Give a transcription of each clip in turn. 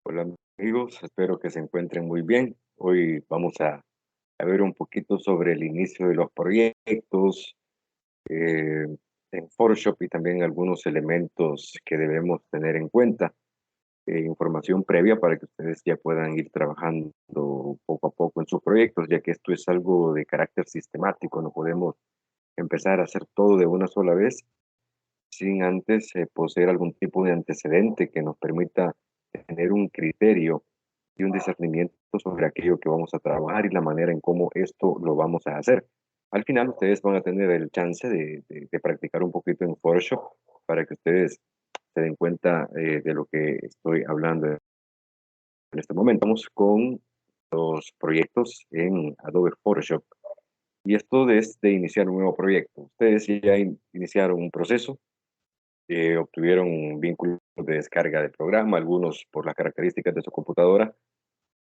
Hola amigos, espero que se encuentren muy bien. Hoy vamos a ver un poquito sobre el inicio de los proyectos eh, en Photoshop y también algunos elementos que debemos tener en cuenta. Información previa para que ustedes ya puedan ir trabajando poco a poco en sus proyectos, ya que esto es algo de carácter sistemático. No podemos empezar a hacer todo de una sola vez sin antes poseer algún tipo de antecedente que nos permita tener un criterio y un discernimiento sobre aquello que vamos a trabajar y la manera en cómo esto lo vamos a hacer. Al final ustedes van a tener el chance de practicar un poquito en Photoshop para que ustedes se den cuenta de lo que estoy hablando en este momento. Vamos con los proyectos en Adobe Photoshop. Y esto desde iniciar un nuevo proyecto. Ustedes ya iniciaron un proceso, obtuvieron un vínculo de descarga de programa, algunos por las características de su computadora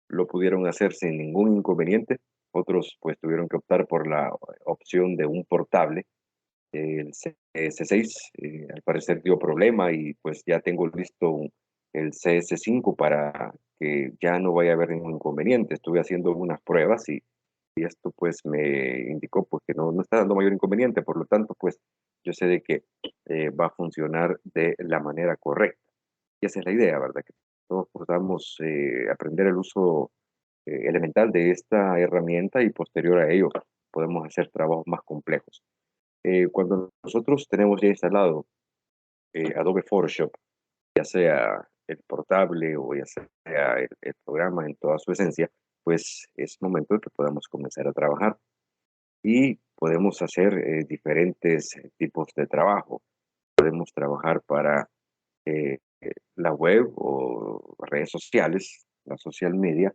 lo pudieron hacer sin ningún inconveniente, otros pues tuvieron que optar por la opción de un portable. El CS6 al parecer dio problema y pues ya tengo listo el CS5 para que ya no vaya a haber ningún inconveniente. Estuve haciendo unas pruebas y esto pues me indicó pues que no está dando mayor inconveniente, por lo tanto pues yo sé de que va a funcionar de la manera correcta. Y esa es la idea, ¿verdad? Que todos podamos aprender el uso elemental de esta herramienta y posterior a ello podemos hacer trabajos más complejos. Cuando nosotros tenemos ya instalado Adobe Photoshop, ya sea el portable o ya sea el programa en toda su esencia, pues es momento de que podamos comenzar a trabajar y podemos hacer diferentes tipos de trabajo. Podemos trabajar para la web o redes sociales, la social media,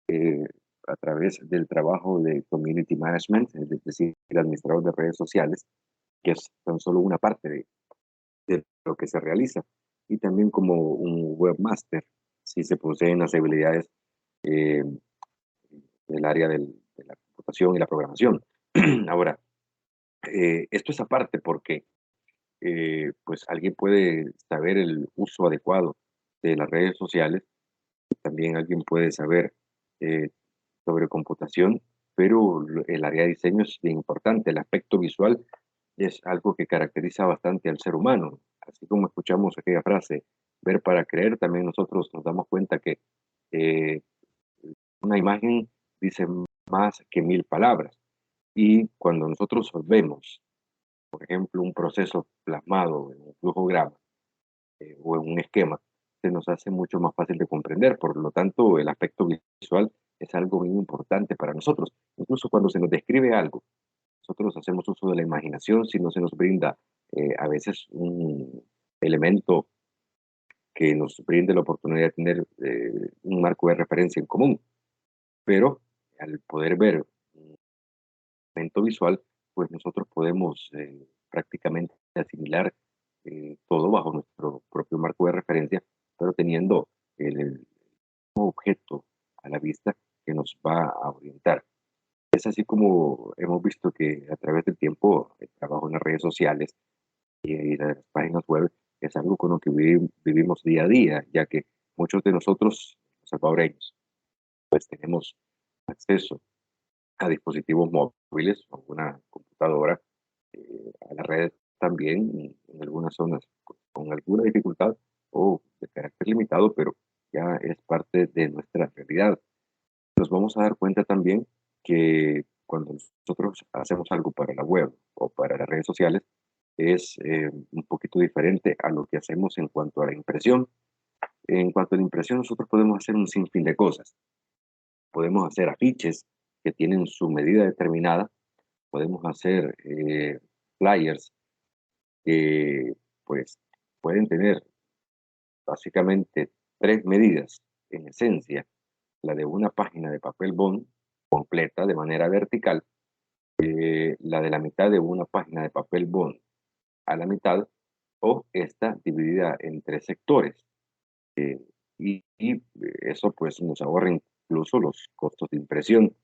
eh, a través del trabajo de community management, es decir, el administrador de redes sociales, que es tan solo una parte de lo que se realiza, y también como un webmaster, si se poseen las habilidades eh, del área de la computación y la programación. Ahora, esto es aparte porque pues alguien puede saber el uso adecuado de las redes sociales, también alguien puede saber eh, sobre computación, pero el área de diseño es bien importante. El aspecto visual es algo que caracteriza bastante al ser humano. Así como escuchamos aquella frase, ver para creer, también nosotros nos damos cuenta que eh, una imagen dice más que mil palabras. Y cuando nosotros vemos, por ejemplo, un proceso plasmado en un flujograma o en un esquema, se nos hace mucho más fácil de comprender. Por lo tanto, el aspecto visual es algo muy importante para nosotros. Incluso cuando se nos describe algo, nosotros hacemos uso de la imaginación si no se nos brinda a veces un elemento que nos brinde la oportunidad de tener un marco de referencia en común. Pero al poder ver un elemento visual, pues nosotros podemos prácticamente asimilar todo bajo nuestro propio marco de referencia, pero teniendo el objeto a la vista que nos va a orientar. Es así como hemos visto que a través del tiempo el trabajo en las redes sociales y las páginas web es algo con lo que vivimos día a día, ya que muchos de nosotros, los salvadoreños, pues tenemos acceso a dispositivos móviles o una computadora, a las redes también, en algunas zonas con alguna dificultad o de carácter limitado, pero ya es parte de nuestra realidad. Nos vamos a dar cuenta también que cuando nosotros hacemos algo para la web o para las redes sociales, es un poquito diferente a lo que hacemos en cuanto a la impresión. En cuanto a la impresión, nosotros podemos hacer un sinfín de cosas. Podemos hacer afiches que tienen su medida determinada, podemos hacer flyers que pues pueden tener básicamente tres medidas en esencia: la de una página de papel bond completa de manera vertical, la de la mitad de una página de papel bond a la mitad, o esta dividida en tres sectores. Y eso pues nos ahorra incluso los costos de impresión.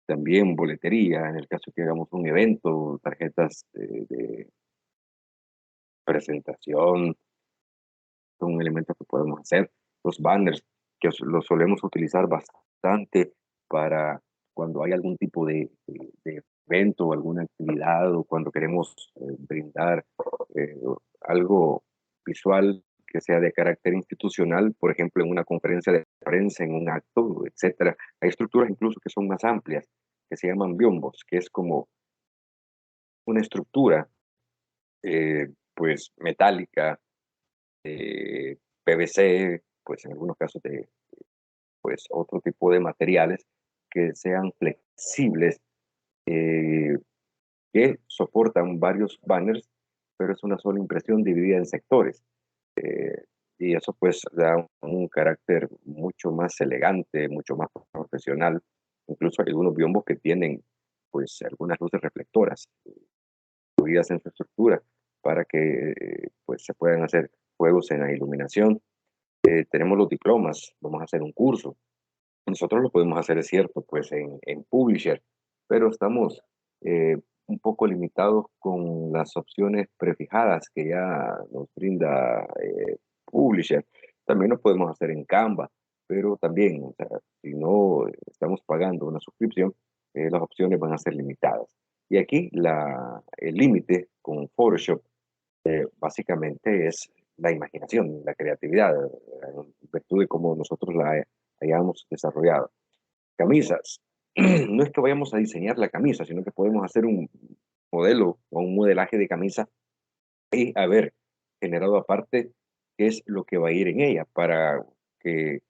También boletería, en el caso que hagamos un evento, tarjetas de presentación, son elementos que podemos hacer. Los banners que lo solemos utilizar bastante para cuando hay algún tipo de evento o alguna actividad o cuando queremos brindar algo visual que sea de carácter institucional, por ejemplo, en una conferencia de prensa, en un acto, etcétera. Hay estructuras incluso que son más amplias, que se llaman biombos, que es como una estructura, pues, metálica, PVC, pues, en algunos casos de, pues, otro tipo de materiales que sean flexibles, eh, que soportan varios banners, pero es una sola impresión dividida en sectores. eh, y eso pues da un carácter mucho más elegante, mucho más profesional. Incluso hay algunos biombos que tienen pues algunas luces reflectoras incluidas en su estructura para que pues se puedan hacer juegos en la iluminación. Tenemos los diplomas, vamos a hacer un curso. Nosotros lo podemos hacer, es cierto, pues en Publisher, pero estamos un poco limitados con las opciones prefijadas que ya nos brinda Publisher. También lo podemos hacer en Canva, pero también, o sea, si no estamos pagando una suscripción, las opciones van a ser limitadas. Y aquí el límite con Photoshop básicamente es la imaginación, la creatividad, en virtud de cómo nosotros la hayamos desarrollado. Camisas. No es que vayamos a diseñar la camisa, sino que podemos hacer un modelo o un modelaje de camisa y haber generado aparte qué es lo que va a ir en ella para que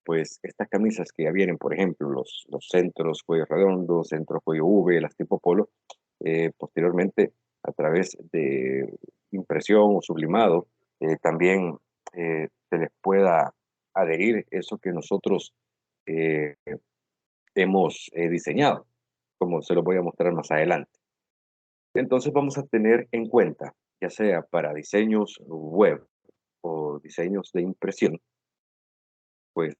pues estas camisas que ya vienen, por ejemplo, los centros cuello redondo, centro cuello V, las tipo polo, posteriormente a través de impresión o sublimado, también se les pueda adherir eso que nosotros eh, hemos diseñado, como se lo voy a mostrar más adelante. Entonces vamos a tener en cuenta, ya sea para diseños web o diseños de impresión, pues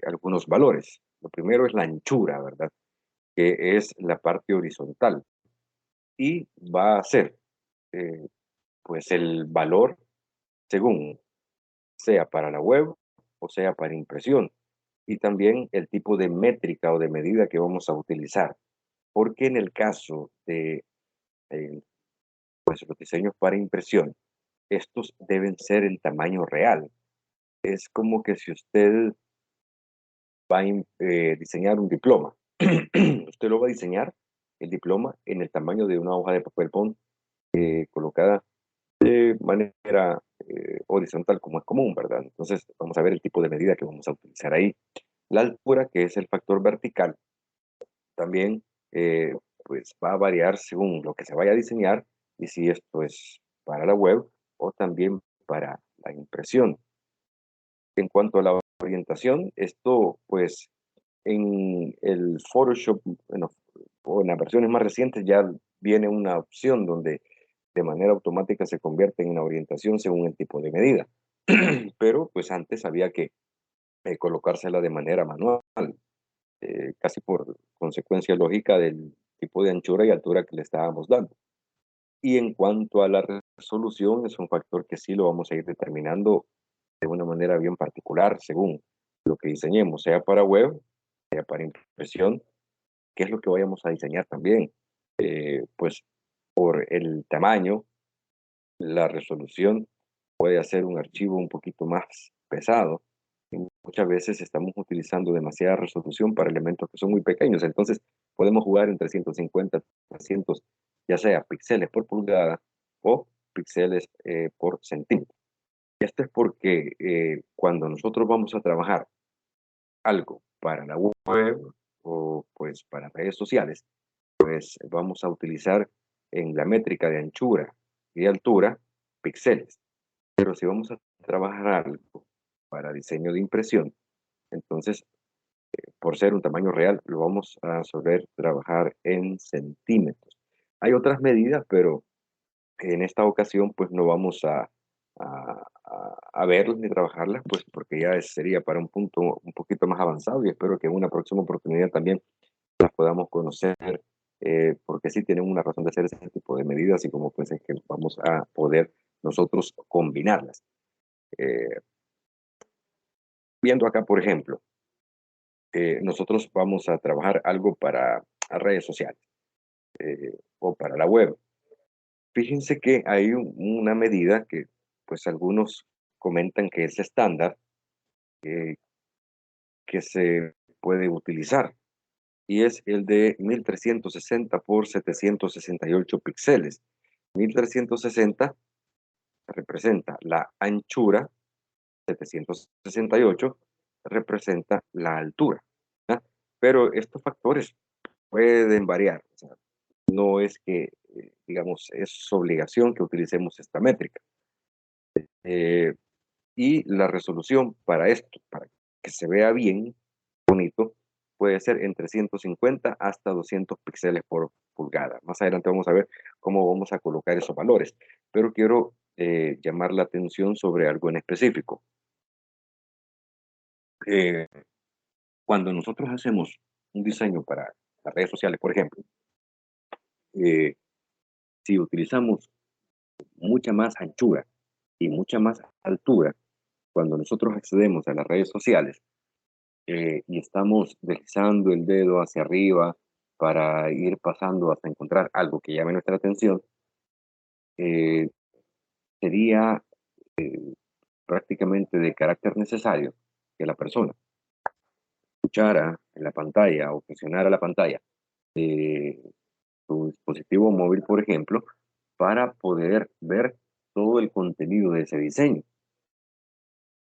algunos valores. Lo primero es la anchura, ¿verdad? Que es la parte horizontal y va a ser eh, pues el valor según sea para la web o sea para impresión y también el tipo de métrica o de medida que vamos a utilizar, porque en el caso de eh, pues los diseños para impresión, estos deben ser en tamaño real. Es como que si usted va a diseñar un diploma, usted lo va a diseñar el diploma en el tamaño de una hoja de papel bond colocada de manera horizontal como es común, ¿verdad? Entonces vamos a ver el tipo de medida que vamos a utilizar ahí. La altura, que es el factor vertical, también pues va a variar según lo que se vaya a diseñar y si esto es para la web o también para la impresión. En cuanto a la orientación, esto pues en el Photoshop, bueno, o en las versiones más recientes ya viene una opción donde de manera automática se convierte en la orientación según el tipo de medida. Pero pues antes había que colocársela de manera manual, casi por consecuencia lógica del tipo de anchura y altura que le estábamos dando. Y en cuanto a la resolución, es un factor que sí lo vamos a ir determinando de una manera bien particular según lo que diseñemos, sea para web, sea para impresión, qué es lo que vayamos a diseñar también. Pues por el tamaño, la resolución puede hacer un archivo un poquito más pesado. Y muchas veces estamos utilizando demasiada resolución para elementos que son muy pequeños, entonces podemos jugar entre 150, 300, ya sea píxeles por pulgada o píxeles por centímetro. Esto es porque cuando nosotros vamos a trabajar algo para la web o pues para redes sociales, pues vamos a utilizar en la métrica de anchura y altura píxeles. Pero si vamos a trabajar algo para diseño de impresión, entonces por ser un tamaño real lo vamos a saber trabajar en centímetros. Hay otras medidas, pero en esta ocasión pues no vamos a verlas ni trabajarlas, pues porque ya sería para un punto un poquito más avanzado y espero que en una próxima oportunidad también las podamos conocer, porque sí tienen una razón de hacer ese tipo de medidas y como pues es que vamos a poder nosotros combinarlas. Eh, Viendo acá, por ejemplo, nosotros vamos a trabajar algo para redes sociales o para la web. Fíjense que hay una medida que pues algunos comentan que es estándar, eh, que se puede utilizar y es el de 1360 por 768 píxeles. 1360 representa la anchura, 768 representa la altura, ¿verdad? Pero estos factores pueden variar. O sea, no es que, digamos, es obligación que utilicemos esta métrica. Eh, y la resolución para esto, para que se vea bien, bonito, puede ser entre 150 hasta 200 píxeles por pulgada. Más adelante vamos a ver cómo vamos a colocar esos valores, pero quiero llamar la atención sobre algo en específico. Eh, Cuando nosotros hacemos un diseño para las redes sociales, por ejemplo, eh, si utilizamos mucha más anchura y mucha más altura, cuando nosotros accedemos a las redes sociales y estamos deslizando el dedo hacia arriba para ir pasando hasta encontrar algo que llame nuestra atención, eh, sería prácticamente de carácter necesario que la persona escuchara en la pantalla o presionara la pantalla de tu dispositivo móvil, por ejemplo, para poder ver todo el contenido de ese diseño.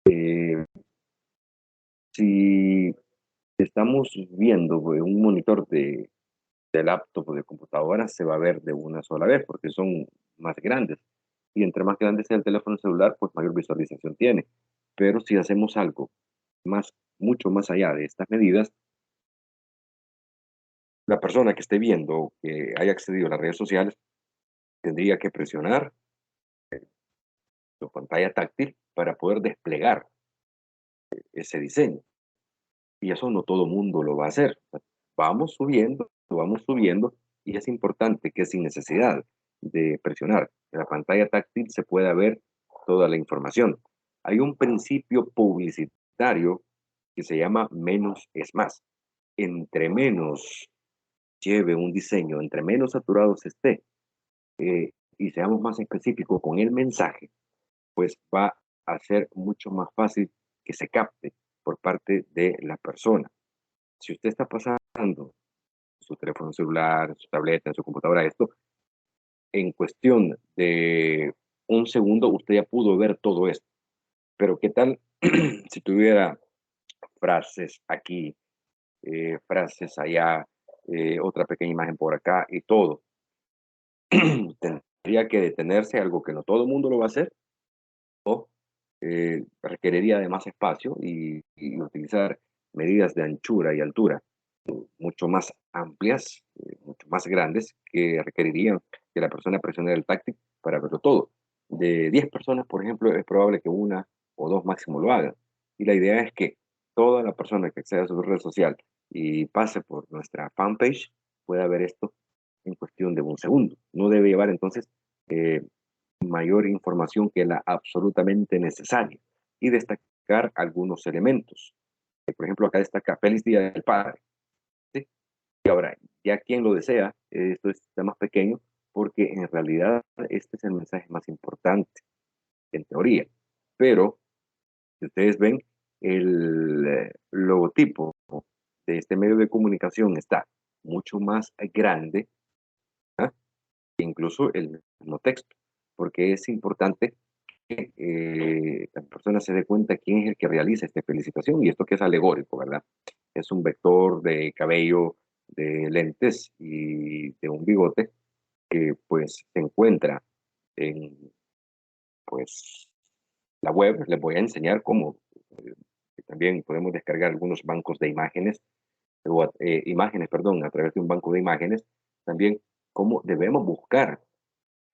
Eh, si estamos viendo un monitor de laptop o de computadora, se va a ver de una sola vez porque son más grandes. Y entre más grande sea el teléfono celular, pues mayor visualización tiene. Pero si hacemos algo más, mucho más allá de estas medidas, la persona que esté viendo, que haya accedido a las redes sociales, tendría que presionar su pantalla táctil para poder desplegar ese diseño. Y eso no todo mundo lo va a hacer. Vamos subiendo, y es importante que sin necesidad de presionar en la pantalla táctil se pueda ver toda la información. Hay un principio publicitario que se llama menos es más. Entre menos lleve un diseño, entre menos saturados esté y seamos más específicos con el mensaje, pues va a ser mucho más fácil que se capte por parte de la persona. Si usted está pasando su teléfono celular, su tableta, su computadora, esto, en cuestión de un segundo usted ya pudo ver todo esto. Pero ¿qué tal si tuviera frases aquí, frases allá, otra pequeña imagen por acá y todo? Tendría que detenerse, algo que no todo el mundo lo va a hacer, o requeriría de más espacio y utilizar medidas de anchura y altura mucho más amplias, mucho más grandes, que requerirían que la persona presione el táctil para verlo todo. De 10 personas, por ejemplo, es probable que una o dos máximo lo hagan. Y la idea es que toda la persona que acceda a su red social y pase por nuestra fanpage pueda ver esto en cuestión de un segundo. No debe llevar entonces eh, mayor información que la absolutamente necesaria y destacar algunos elementos. Por ejemplo, acá destaca Feliz Día del Padre. ¿Sí? Y ahora, ya quien lo desea, esto está más pequeño porque en realidad este es el mensaje más importante, en teoría. Pero, si ustedes ven, el logotipo de este medio de comunicación está mucho más grande, ¿ah? Que incluso el mismo texto, porque es importante que la persona se dé cuenta quién es el que realiza esta felicitación y esto que es alegórico, ¿verdad? Es un vector de cabello, de lentes y de un bigote que pues se encuentra en pues la web. Les voy a enseñar cómo también podemos descargar algunos bancos de imágenes o imágenes, perdón, a través de un banco de imágenes. También cómo debemos buscar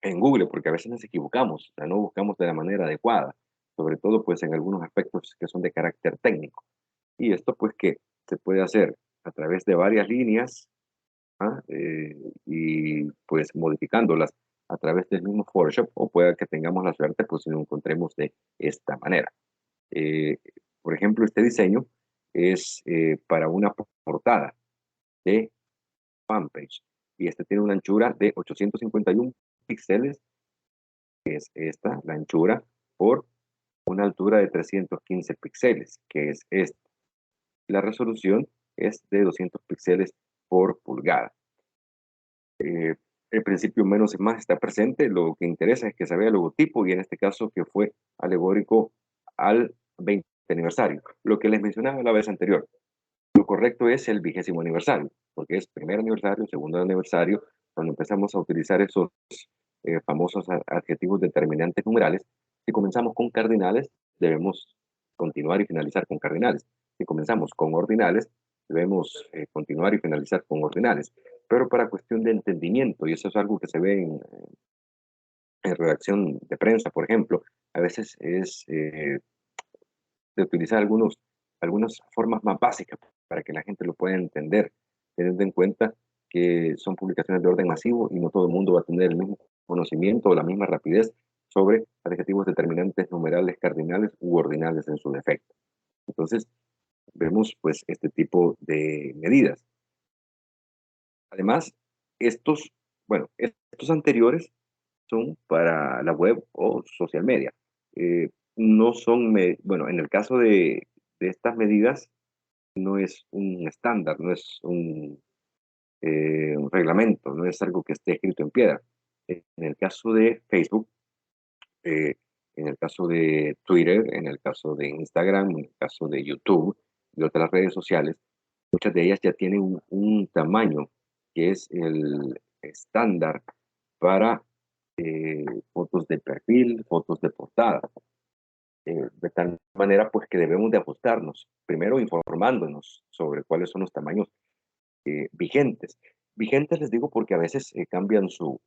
en Google, porque a veces nos equivocamos, o sea, no buscamos de la manera adecuada, sobre todo pues en algunos aspectos que son de carácter técnico. Y esto pues que se puede hacer a través de varias líneas, ¿ah? Y pues modificándolas a través del mismo Photoshop, o pueda que tengamos la suerte pues si lo encontremos de esta manera. Eh, Por ejemplo, este diseño es para una portada de fanpage y este tiene una anchura de 851 píxeles, que es esta, la anchura, por una altura de 315 píxeles, que es esta. La resolución es de 200 píxeles por pulgada. El principio menos es más está presente, lo que interesa es que se vea el logotipo y en este caso que fue alegórico al 20 aniversario. Lo que les mencionaba la vez anterior, lo correcto es el 20º aniversario, porque es primer aniversario, segundo aniversario, cuando empezamos a utilizar esos famosos adjetivos determinantes numerales. Si comenzamos con cardinales, debemos continuar y finalizar con cardinales. Si comenzamos con ordinales, debemos continuar y finalizar con ordinales. Pero para cuestión de entendimiento, y eso es algo que se ve en redacción de prensa, por ejemplo, a veces es de utilizar algunas formas más básicas para que la gente lo pueda entender, teniendo en cuenta que son publicaciones de orden masivo y no todo el mundo va a tener el mismo conocimiento o la misma rapidez sobre adjetivos determinantes numerales, cardinales u ordinales en su defecto. Entonces, vemos pues este tipo de medidas. Además, estos, bueno, estos anteriores son para la web o social media. No son, bueno, en el caso de estas medidas, no es un estándar, no es un reglamento, no es algo que esté escrito en piedra. En el caso de Facebook, eh, en el caso de Twitter, en el caso de Instagram, en el caso de YouTube y otras redes sociales, muchas de ellas ya tienen un tamaño que es el estándar para fotos de perfil, fotos de portada. De tal manera pues que debemos de ajustarnos, primero informándonos sobre cuáles son los tamaños vigentes. Vigentes les digo porque a veces cambian su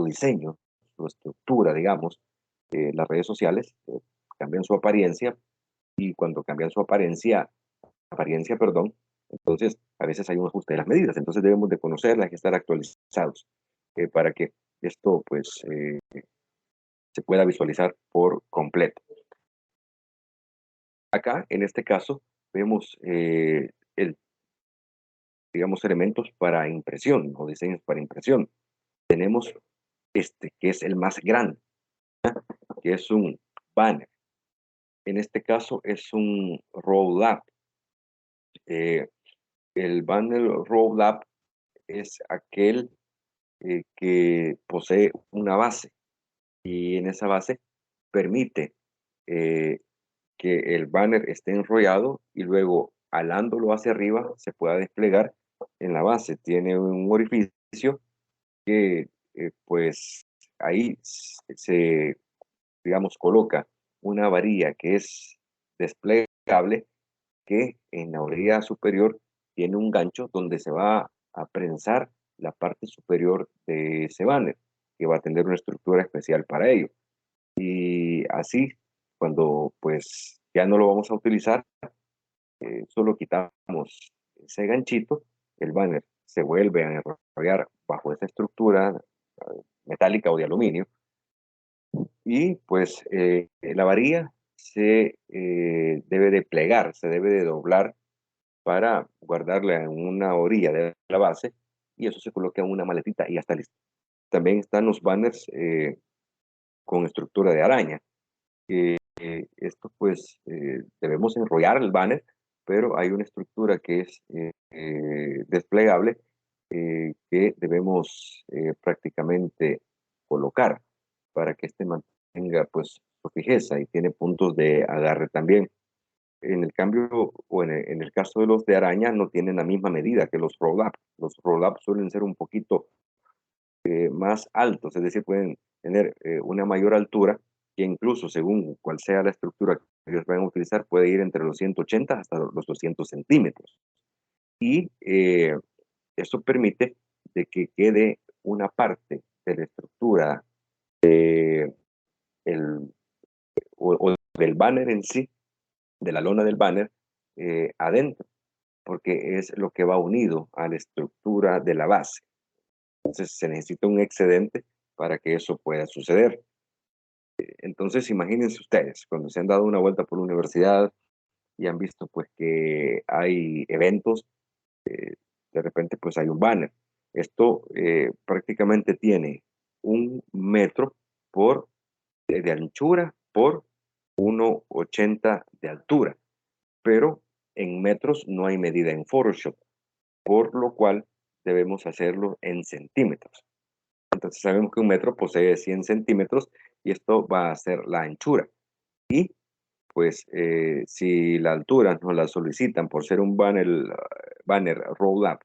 diseño, su estructura, digamos, las redes sociales cambian su apariencia y cuando cambian su apariencia, perdón, entonces a veces hay un ajuste de las medidas, entonces debemos de conocerlas y estar actualizados para que esto pues se pueda visualizar por completo. Acá, en este caso, vemos digamos, elementos para impresión o diseños para impresión. Tenemos este, que es el más grande, que es un banner. En este caso es un roll-up. Eh, el banner roll-up es aquel que posee una base y en esa base permite eh, que el banner esté enrollado y luego alándolo hacia arriba se pueda desplegar en la base. Tiene un orificio que pues ahí se, digamos, coloca una varilla que es desplegable que en la orilla superior tiene un gancho donde se va a prensar la parte superior de ese banner, que va a tener una estructura especial para ello. Y así, cuando pues ya no lo vamos a utilizar, solo quitamos ese ganchito, el banner se vuelve a enrollar bajo esa estructura metálica o de aluminio y pues la varilla se debe de plegar, se debe de doblar para guardarla en una orilla de la base y eso se coloca en una maletita y ya está listo. También están los banners con estructura de araña. Esto pues debemos enrollar el banner, pero hay una estructura que es desplegable que debemos prácticamente colocar para que este mantenga pues su fijeza y tiene puntos de agarre también. En el cambio, o en el caso de los de araña, no tienen la misma medida que los roll-up. Los roll-up suelen ser un poquito más altos, es decir, pueden tener una mayor altura que incluso según cuál sea la estructura que ellos van a utilizar, puede ir entre los 180 hasta los 200 centímetros. Y eso permite de que quede una parte de la estructura el, o del banner en sí, de la lona del banner, adentro, porque es lo que va unido a la estructura de la base. Entonces se necesita un excedente para que eso pueda suceder. Entonces imagínense ustedes, cuando se han dado una vuelta por la universidad y han visto pues que hay eventos, de repente pues hay un banner. Esto prácticamente tiene 1 metro por, de anchura por 1,80 de altura, pero en metros no hay medida en Photoshop, por lo cual debemos hacerlo en centímetros. Entonces sabemos que 1 metro posee 100 centímetros y esto va a ser la anchura. Y pues si la altura nos la solicitan por ser un banner roll up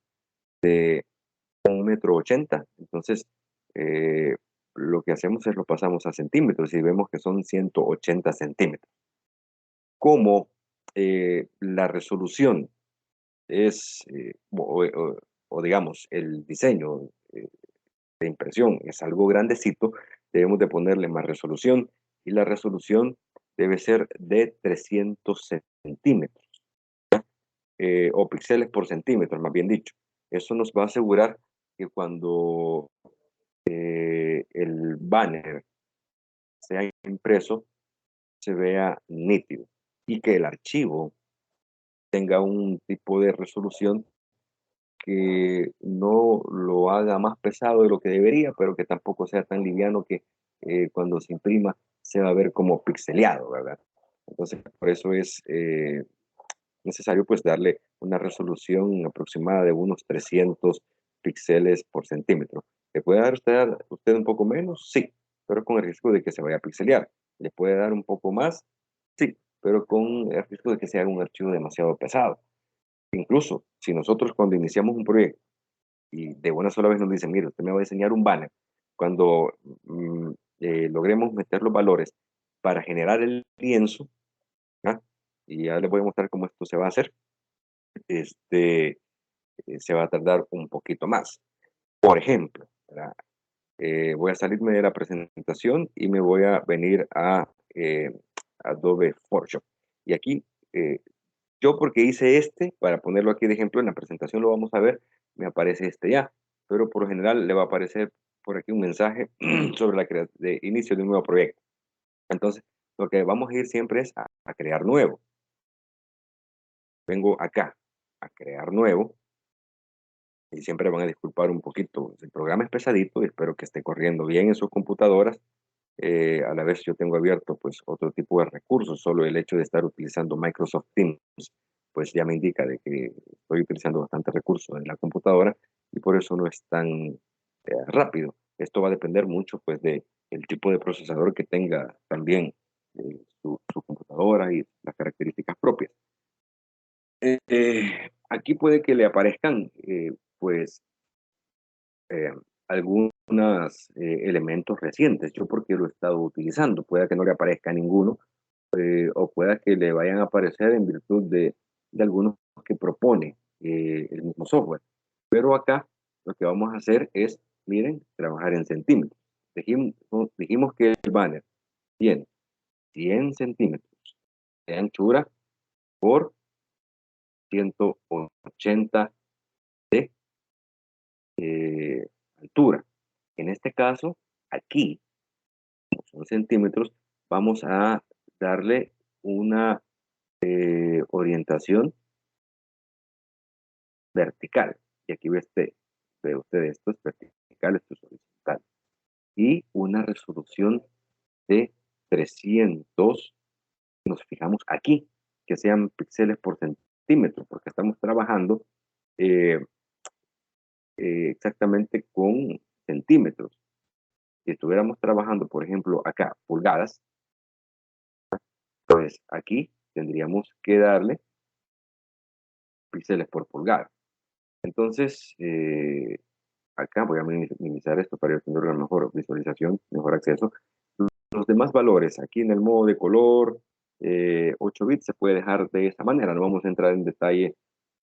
de 1,80 m, entonces eh, lo que hacemos es lo pasamos a centímetros y vemos que son 180 centímetros. Como la resolución es, o digamos, el diseño de impresión es algo grandecito, debemos de ponerle más resolución y la resolución debe ser de 300 centímetros o píxeles por centímetro, más bien dicho. Eso nos va a asegurar que cuando el banner sea impreso se vea nítido y que el archivo tenga un tipo de resolución que no lo haga más pesado de lo que debería, pero que tampoco sea tan liviano que cuando se imprima se va a ver como pixeleado, ¿verdad? Entonces, por eso es necesario pues darle una resolución aproximada de unos 300 píxeles por centímetro. ¿Le puede dar usted un poco menos? Sí, pero con el riesgo de que se vaya a pixelear. ¿Le puede dar un poco más? Sí, pero con el riesgo de que sea un archivo demasiado pesado. Incluso si nosotros cuando iniciamos un proyecto y de una sola vez nos dicen, mire, usted me va a diseñar un banner, cuando logremos meter los valores para generar el lienzo, ¿ah? Y ya les voy a mostrar cómo esto se va a hacer, este, se va a tardar un poquito más. Por ejemplo, ¿verdad? Voy a salirme de la presentación y me voy a venir a Adobe Photoshop. Y aquí eh, yo porque hice para ponerlo aquí de ejemplo, en la presentación lo vamos a ver, me aparece este ya, pero por lo general le va a aparecer por aquí un mensaje sobre de inicio de un nuevo proyecto. Entonces, lo que vamos a ir siempre es a crear nuevo. Vengo acá a crear nuevo y siempre van a disculpar un poquito. El programa es pesadito y espero que esté corriendo bien en sus computadoras. A la vez yo tengo abierto pues otro tipo de recursos, solo el hecho de estar utilizando Microsoft Teams pues ya me indica de que estoy utilizando bastante recursos en la computadora y por eso no es tan rápido. Esto va a depender mucho pues de el tipo de procesador que tenga también su computadora y las características propias. Aquí puede que le aparezcan pues eh, algunos elementos recientes. Yo porque lo he estado utilizando, pueda que no le aparezca ninguno o pueda que le vayan a aparecer en virtud de algunos que propone el mismo software. Pero acá lo que vamos a hacer es, miren, trabajar en centímetros. Dijimos que el banner tiene 100 centímetros de anchura por 180 de altura. En este caso, aquí, como son centímetros, vamos a darle una orientación vertical. Y aquí ve usted, esto es vertical, esto es horizontal. Y una resolución de 300, nos fijamos aquí, que sean píxeles por centímetro, porque estamos trabajando eh, exactamente con centímetros. Si estuviéramos trabajando, por ejemplo, acá, pulgadas, pues aquí tendríamos que darle píxeles por pulgada. Entonces, acá voy a minimizar esto para tener una mejor visualización, mejor acceso. Los demás valores, aquí en el modo de color, 8 bits se puede dejar de esta manera. No vamos a entrar en detalle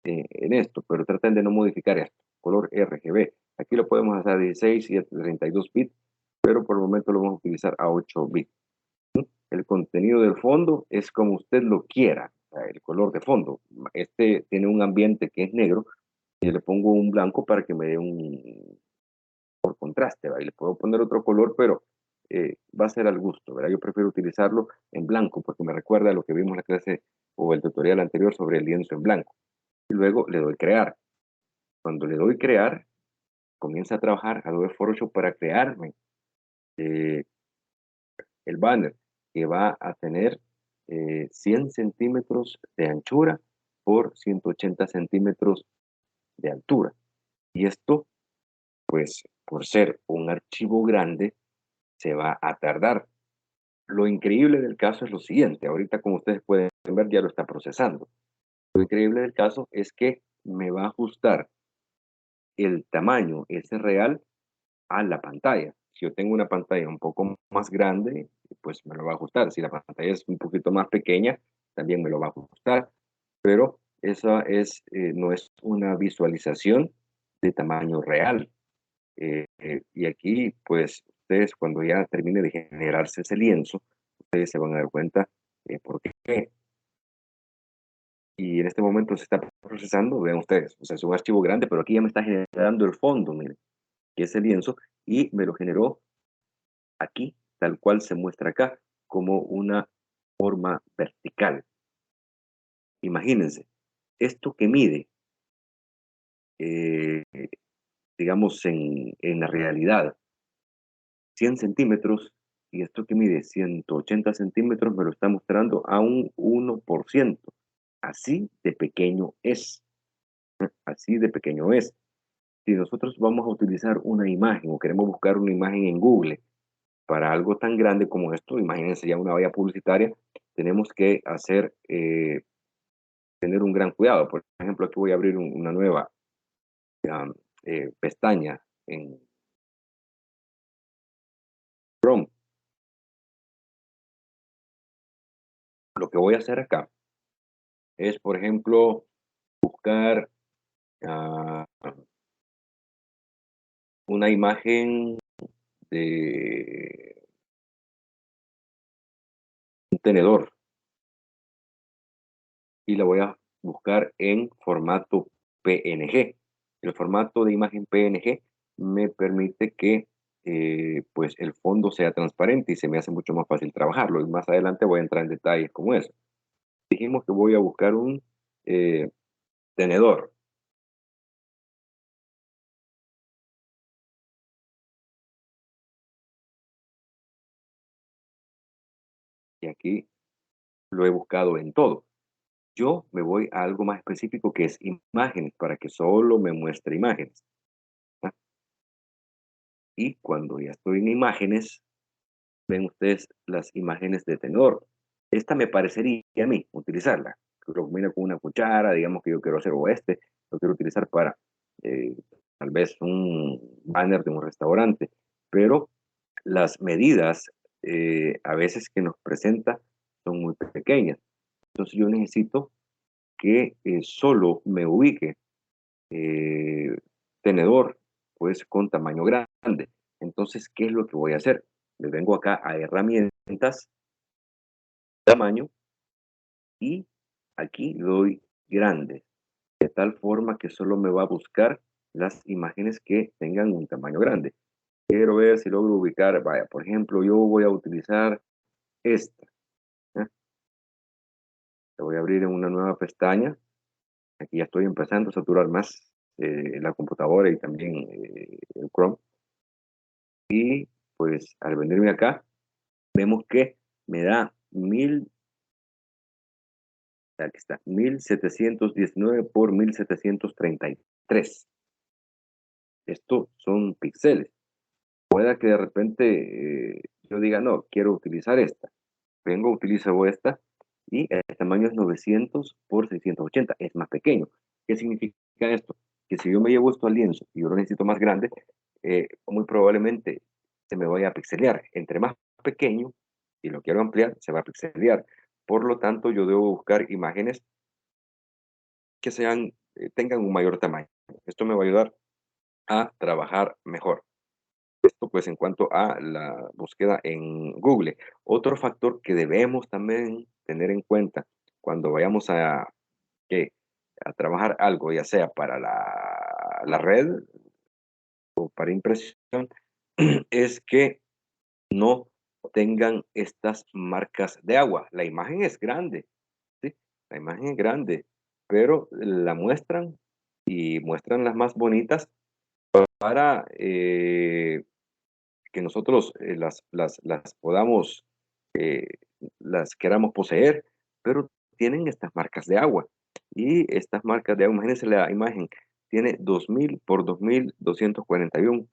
en esto, pero traten de no modificar esto. Color RGB. Aquí lo podemos hacer a 16 y a 32 bits, pero por el momento lo vamos a utilizar a 8 bits. El contenido del fondo es como usted lo quiera, o sea, el color de fondo. Este tiene un ambiente que es negro y le pongo un blanco para que me dé un por contraste, ¿verdad? Y le puedo poner otro color, pero va a ser al gusto, ¿verdad? Yo prefiero utilizarlo en blanco porque me recuerda a lo que vimos en la clase o el tutorial anterior sobre el lienzo en blanco. Y luego le doy crear. Cuando le doy crear, comienza a trabajar Adobe Photoshop para crearme eh, el banner, que va a tener 100 centímetros de anchura por 180 centímetros de altura. Y esto, pues, por ser un archivo grande, se va a tardar. Lo increíble del caso es lo siguiente, ahorita como ustedes pueden ver ya lo está procesando. Lo increíble del caso es que me va a ajustar el tamaño, ese real, a la pantalla. Si yo tengo una pantalla un poco más grande, pues me lo va a ajustar. Si la pantalla es un poquito más pequeña, también me lo va a ajustar. Pero esa es, no es una visualización de tamaño real. Y aquí, pues, ustedes cuando ya termine de generarse ese lienzo, ustedes se van a dar cuenta por qué. Y en este momento se está procesando, vean ustedes, o sea, es un archivo grande, pero aquí ya me está generando el fondo, miren, que es el lienzo, y me lo generó aquí, tal cual se muestra acá, como una forma vertical. Imagínense, esto que mide, eh, digamos, en la realidad, 100 centímetros, y esto que mide 180 centímetros me lo está mostrando a un 1%. Así de pequeño es, así de pequeño es. Si nosotros vamos a utilizar una imagen o queremos buscar una imagen en Google para algo tan grande como esto, imagínense ya una valla publicitaria, tenemos que tener un gran cuidado. Por ejemplo, aquí voy a abrir una nueva pestaña en Chrome. Lo que voy a hacer acá es, por ejemplo, buscar ah, una imagen de un tenedor y la voy a buscar en formato PNG. El formato de imagen PNG me permite que pues el fondo sea transparente y se me hace mucho más fácil trabajarlo. Y más adelante voy a entrar en detalles como eso. Dijimos que voy a buscar un eh, tenedor. Y aquí lo he buscado en todo. Yo me voy a algo más específico que es imágenes, para que solo me muestre imágenes. ¿Ah? Y cuando ya estoy en imágenes, ven ustedes las imágenes de tenedor. Esta me parecería a mí utilizarla. Lo combino con una cuchara, digamos que yo quiero hacer o lo quiero utilizar para eh, tal vez un banner de un restaurante, pero las medidas a veces que nos presenta son muy pequeñas. Entonces yo necesito que solo me ubique eh, tenedor, pues con tamaño grande. Entonces, ¿qué es lo que voy a hacer? Le vengo acá a herramientas, tamaño, y aquí le doy grande, de tal forma que solo me va a buscar las imágenes que tengan un tamaño grande. Quiero ver si logro ubicar, vaya, por ejemplo, yo voy a utilizar esta. ¿Eh? La voy a abrir en una nueva pestaña. Aquí ya estoy empezando a saturar más la computadora y también el Chrome. Y pues al venirme acá, vemos que me da 1000, aquí está, 1719 por 1733. Esto son píxeles. Pueda que de repente yo diga, no, quiero utilizar esta. Vengo, utilizo esta y el tamaño es 900 por 680, es más pequeño. ¿Qué significa esto? Que si yo me llevo esto al lienzo y yo lo necesito más grande, muy probablemente se me vaya a pixelear. Entre más pequeño y lo quiero ampliar, se va a pixelear. Por lo tanto, yo debo buscar imágenes que sean, tengan un mayor tamaño. Esto me va a ayudar a trabajar mejor. Esto pues en cuanto a la búsqueda en Google. Otro factor que debemos también tener en cuenta cuando vayamos ¿qué? A trabajar algo, ya sea para la red o para impresión, es que no tengan estas marcas de agua. La imagen es grande, ¿sí? la imagen es grande, pero la muestran y muestran las más bonitas para que nosotros las podamos, eh, las queramos poseer, pero tienen estas marcas de agua. Y estas marcas de agua, imagínense la imagen, tiene 2000 por 2241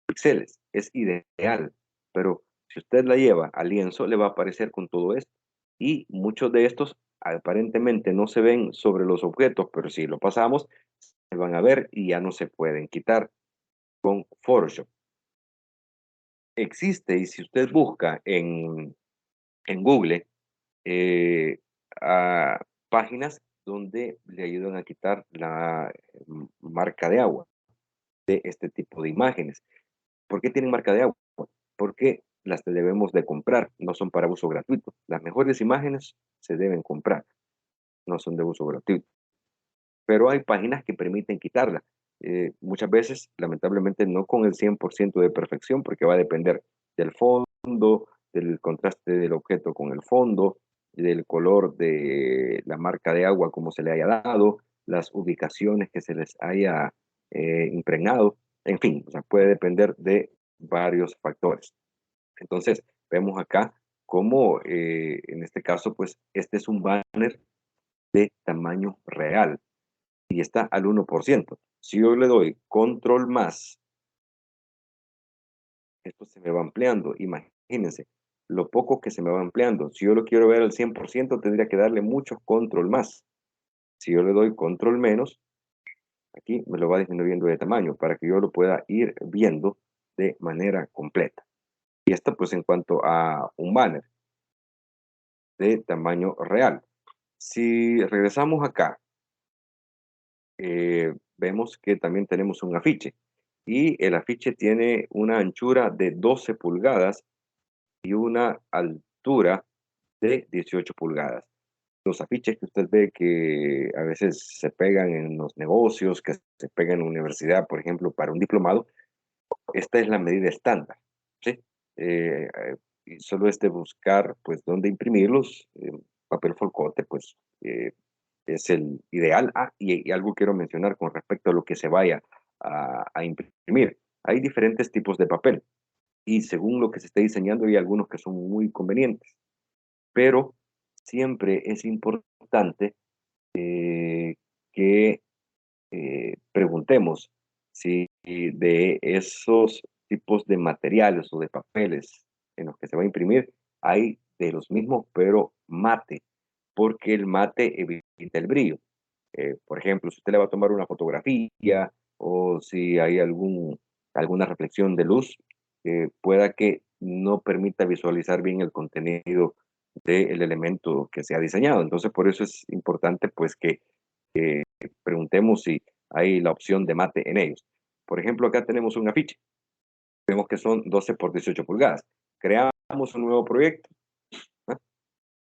píxeles, es ideal, pero si usted la lleva al lienzo, le va a aparecer con todo esto. Y muchos de estos aparentemente no se ven sobre los objetos, pero si lo pasamos, se van a ver y ya no se pueden quitar con Photoshop. Existe, y si usted busca en Google, eh, a páginas donde le ayudan a quitar la marca de agua de este tipo de imágenes. ¿Por qué tienen marca de agua? Porque las debemos de comprar, no son para uso gratuito. Las mejores imágenes se deben comprar, no son de uso gratuito. Pero hay páginas que permiten quitarla. Muchas veces, lamentablemente, no con el 100% de perfección, porque va a depender del fondo, del contraste del objeto con el fondo, del color de la marca de agua, como se le haya dado, las ubicaciones que se les haya impregnado, en fin, o sea, puede depender de varios factores. Entonces, vemos acá cómo, en este caso, pues, este es un banner de tamaño real y está al 1%. Si yo le doy control más, esto se me va ampliando. Imagínense lo poco que se me va ampliando. Si yo lo quiero ver al 100%, tendría que darle mucho control más. Si yo le doy control menos, aquí me lo va disminuyendo de tamaño para que yo lo pueda ir viendo de manera completa. Y esto pues en cuanto a un banner de tamaño real. Si regresamos acá, vemos que también tenemos un afiche y el afiche tiene una anchura de 12 pulgadas y una altura de 18 pulgadas. Los afiches que usted ve que a veces se pegan en los negocios, que se pegan en la universidad, por ejemplo, para un diplomado, esta es la medida estándar, ¿sí? Y solo es de buscar, pues, dónde imprimirlos. Papel folcote, pues, es el ideal. Y algo quiero mencionar con respecto a lo que se vaya a imprimir. Hay diferentes tipos de papel y según lo que se esté diseñando hay algunos que son muy convenientes, pero siempre es importante que preguntemos si de esos tipos de materiales o de papeles en los que se va a imprimir hay de los mismos, pero mate, porque el mate evita el brillo. Por ejemplo, si usted le va a tomar una fotografía o si hay alguna reflexión de luz, pueda que no permita visualizar bien el contenido del elemento que se ha diseñado. Entonces, por eso es importante pues que preguntemos si hay la opción de mate en ellos. Por ejemplo, acá tenemos un afiche. Vemos que son 12 por 18 pulgadas. Creamos un nuevo proyecto, ¿ah?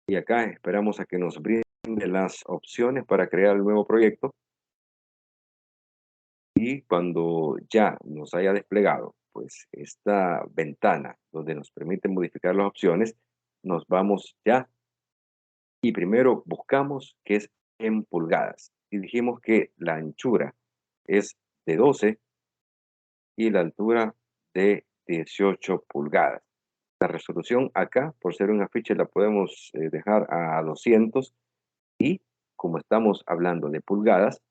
Y acá esperamos a que nos brinde las opciones para crear el nuevo proyecto. Y cuando ya nos haya desplegado, pues, esta ventana donde nos permite modificar las opciones, nos vamos ya y primero buscamos que es en pulgadas. Y dijimos que la anchura es de 12 y la altura de 18 pulgadas. La resolución acá, por ser un afiche, la podemos dejar a 200 y como estamos hablando de pulgadas,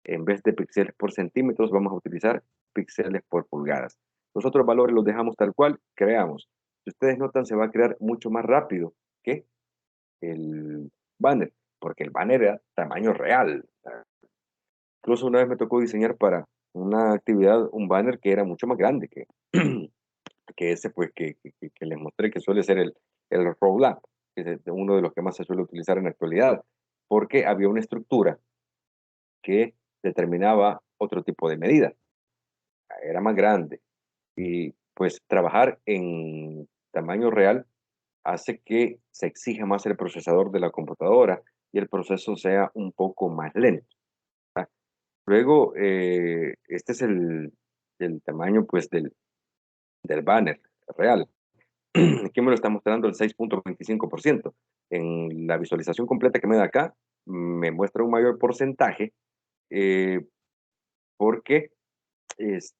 en vez de píxeles por centímetros, vamos a utilizar píxeles por pulgadas. Los otros valores los dejamos tal cual, creamos. Si ustedes notan, se va a crear mucho más rápido que el banner, porque el banner era tamaño real. Incluso una vez me tocó diseñar para una actividad un banner que era mucho más grande que, que ese pues que les mostré, que suele ser el roll up, que es uno de los que más se suele utilizar en la actualidad, porque había una estructura que determinaba otro tipo de medida, era más grande. Y pues trabajar en tamaño real hace que se exija más el procesador de la computadora y el proceso sea un poco más lento. Luego, este es el tamaño pues del banner real. Aquí me lo está mostrando el 6.25%. en la visualización completa que me da acá, me muestra un mayor porcentaje, eh, porque es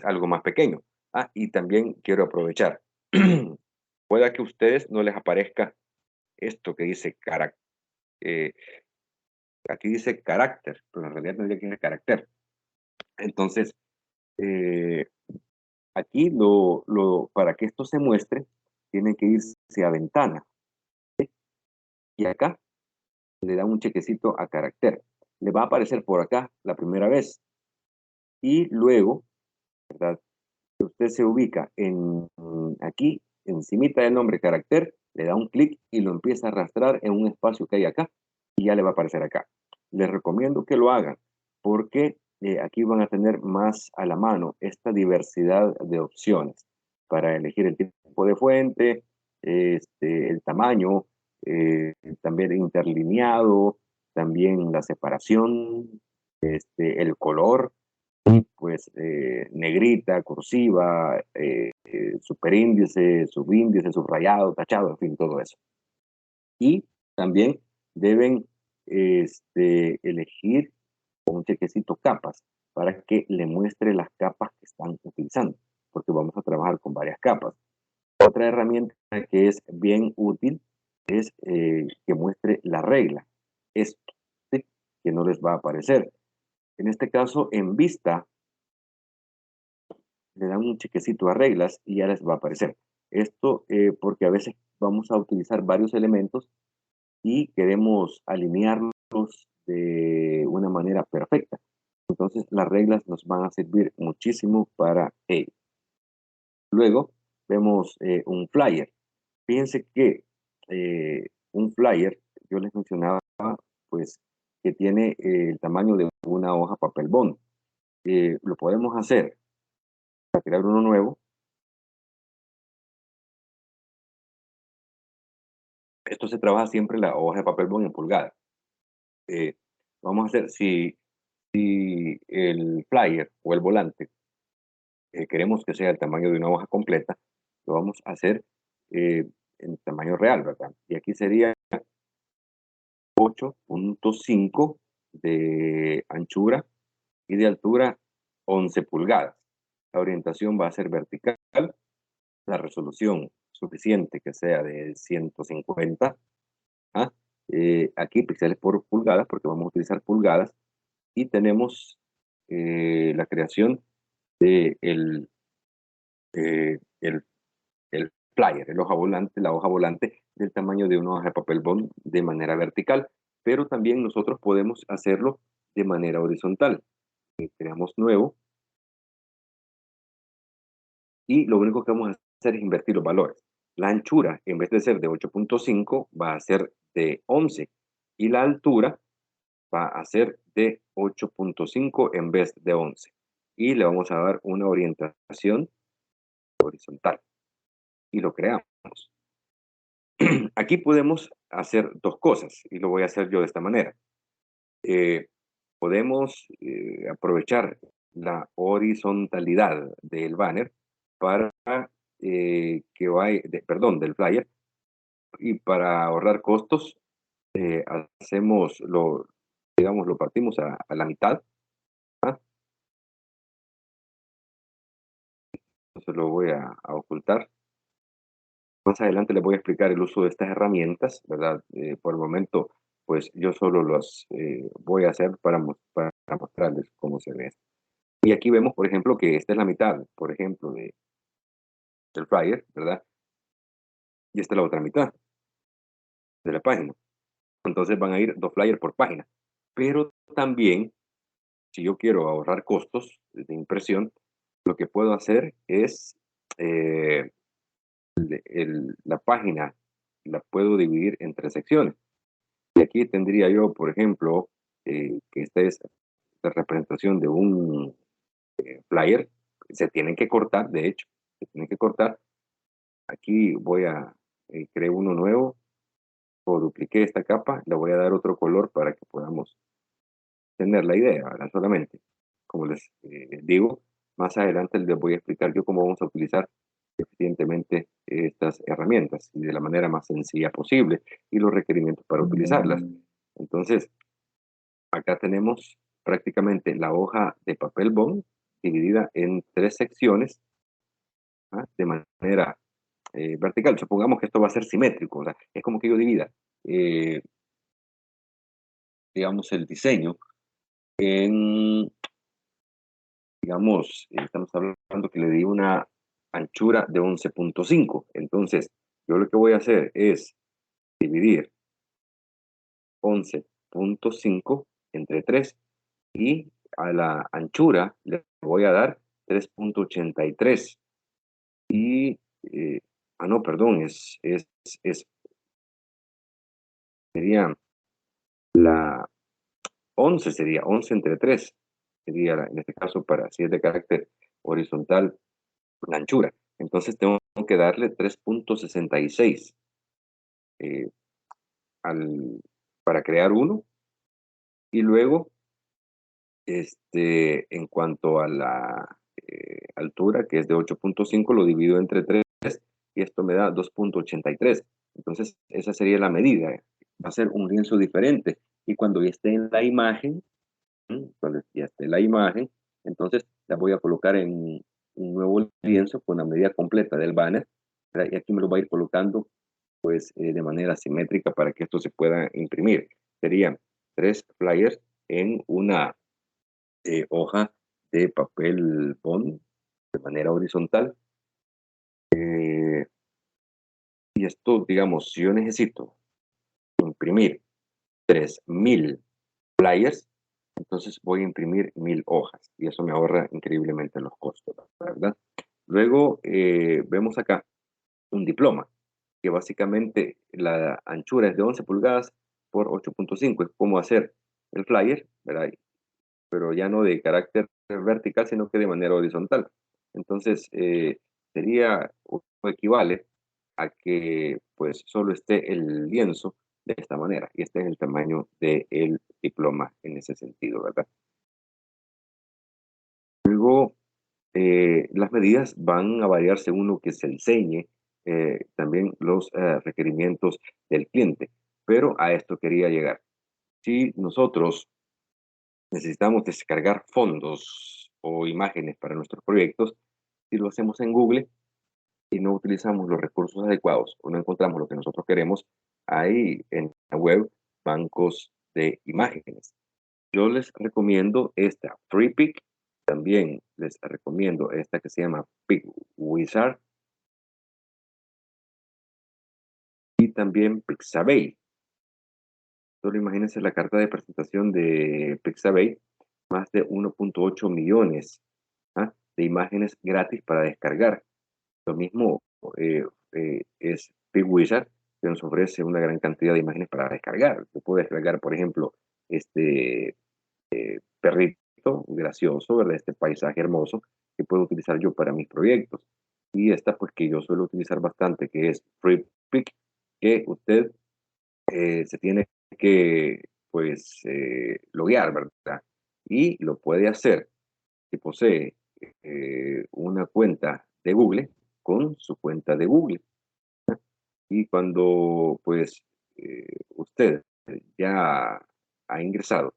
algo más pequeño. Y también quiero aprovechar. Pueda que a ustedes no les aparezca esto que dice eh, aquí dice carácter, pero en realidad tendría que ser carácter. Entonces, eh, aquí para que esto se muestre, tiene que irse a ventana. Y acá le da un chequecito a carácter. Le va a aparecer por acá la primera vez. Y luego, ¿verdad? Usted se ubica aquí, encimita del nombre carácter, le da un clic y lo empieza a arrastrar en un espacio que hay acá y ya le va a aparecer acá. Les recomiendo que lo hagan porque aquí van a tener más a la mano esta diversidad de opciones para elegir el tipo de fuente, el tamaño, también interlineado, también la separación, el color, pues negrita, cursiva, superíndice, subíndice, subrayado, tachado, en fin, todo eso. Y también deben elegir con un chequecito capas para que le muestre las capas que están utilizando, porque vamos a trabajar con varias capas. Otra herramienta que es bien útil es que muestre la regla, esto, ¿sí? Que no les va a aparecer. En este caso, en vista, le dan un chequecito a reglas y ya les va a aparecer. Esto porque a veces vamos a utilizar varios elementos y queremos alinearlos de una manera perfecta. Entonces las reglas nos van a servir muchísimo para ello. Luego vemos un flyer. Fíjense que un flyer, yo les mencionaba, pues, que tiene el tamaño de una hoja papel bond. Lo podemos hacer para crear uno nuevo. Esto se trabaja siempre la hoja de papel bond en pulgadas. Eh, Vamos a hacer, si el flyer o el volante queremos que sea el tamaño de una hoja completa, lo vamos a hacer en tamaño real, ¿verdad? Y aquí sería 8.5 de anchura y de altura 11 pulgadas. La orientación va a ser vertical, la resolución suficiente que sea de 150. Aquí píxeles por pulgadas, porque vamos a utilizar pulgadas, y tenemos la creación de el flyer, la hoja volante del tamaño de una hoja de papel bond de manera vertical, pero también nosotros podemos hacerlo de manera horizontal. Creamos nuevo y lo único que vamos a hacer es invertir los valores. La anchura, en vez de ser de 8.5, va a ser de 11 y la altura va a ser de 8.5 en vez de 11. Y le vamos a dar una orientación horizontal y lo creamos. Aquí podemos hacer dos cosas y lo voy a hacer yo de esta manera. Podemos aprovechar la horizontalidad del banner para perdón, del flyer, y para ahorrar costos hacemos digamos, lo partimos a la mitad. ¿Ah? Entonces lo voy a ocultar. Más adelante les voy a explicar el uso de estas herramientas, ¿verdad? Por el momento, pues yo solo las voy a hacer para mostrarles cómo se ve esto. Y aquí vemos, por ejemplo, que esta es la mitad, por ejemplo, del flyer, ¿verdad? Y esta es la otra mitad de la página. Entonces van a ir dos flyers por página. Pero también, si yo quiero ahorrar costos de impresión, lo que puedo hacer es eh, la página la puedo dividir en tres secciones. Y aquí tendría yo, por ejemplo, que esta es la representación de un flyer. Se tienen que cortar, de hecho, se tienen que cortar. Aquí voy a crear uno nuevo o dupliqué esta capa, le voy a dar otro color para que podamos tener la idea, ¿verdad? Solamente, como les digo, más adelante les voy a explicar yo cómo vamos a utilizar eficientemente estas herramientas y de la manera más sencilla posible y los requerimientos para utilizarlas. Entonces, acá tenemos prácticamente la hoja de papel bond dividida en 3 secciones, de manera vertical. Supongamos que esto va a ser simétrico, o sea, es como que yo divida, eh, digamos, el diseño en, digamos, estamos hablando que le di una anchura de 11.5. Entonces, yo lo que voy a hacer es dividir 11.5 entre 3 y a la anchura le voy a dar 3.83. Y, no, perdón, sería la 11, sería 11 entre 3, sería en este caso para si es de carácter horizontal la anchura. Entonces tengo que darle 3.66 eh, al, para crear uno y luego en cuanto a la altura, que es de 8.5, lo divido entre 3 y esto me da 2.83. Entonces, esa sería la medida. Va a ser un lienzo diferente. Y cuando ya esté en la imagen, cuando ya esté la imagen, entonces la voy a colocar en un nuevo lienzo con la medida completa del banner, ¿verdad? Y aquí me lo va a ir colocando pues de manera simétrica para que esto se pueda imprimir. Serían 3 flyers en una hoja de papel bond de manera horizontal. Y esto, digamos, si yo necesito imprimir 3000 flyers, entonces voy a imprimir 1000 hojas y eso me ahorra increíblemente los costos, ¿verdad? Luego vemos acá un diploma, que básicamente la anchura es de 11 pulgadas por 8.5. Es como hacer el flyer, ¿verdad? Pero ya no de carácter vertical, sino que de manera horizontal. Entonces, sería o equivale a que pues solo esté el lienzo de esta manera. Y este es el tamaño del diploma en ese sentido, ¿verdad? Luego, las medidas van a variar según lo que se enseñe, también los requerimientos del cliente. Pero a esto quería llegar. Si nosotros necesitamos descargar fondos o imágenes para nuestros proyectos, si lo hacemos en Google y no utilizamos los recursos adecuados o no encontramos lo que nosotros queremos, hay en la web bancos de imágenes. Yo les recomiendo esta FreePic, también les recomiendo esta que se llama PicWizard y también Pixabay. Solo imagínense la carta de presentación de Pixabay, más de 1.8 millones de imágenes gratis para descargar. Lo mismo es PicWizard, que nos ofrece una gran cantidad de imágenes para descargar. Yo puedo descargar, por ejemplo, este perrito gracioso, ¿verdad? Este paisaje hermoso que puedo utilizar yo para mis proyectos. Y esta, pues, que yo suelo utilizar bastante, que es FreePic, que usted se tiene que, pues, loguear, ¿verdad? Y lo puede hacer si posee una cuenta de Google con su cuenta de Google. Y cuando, pues, usted ya ha ingresado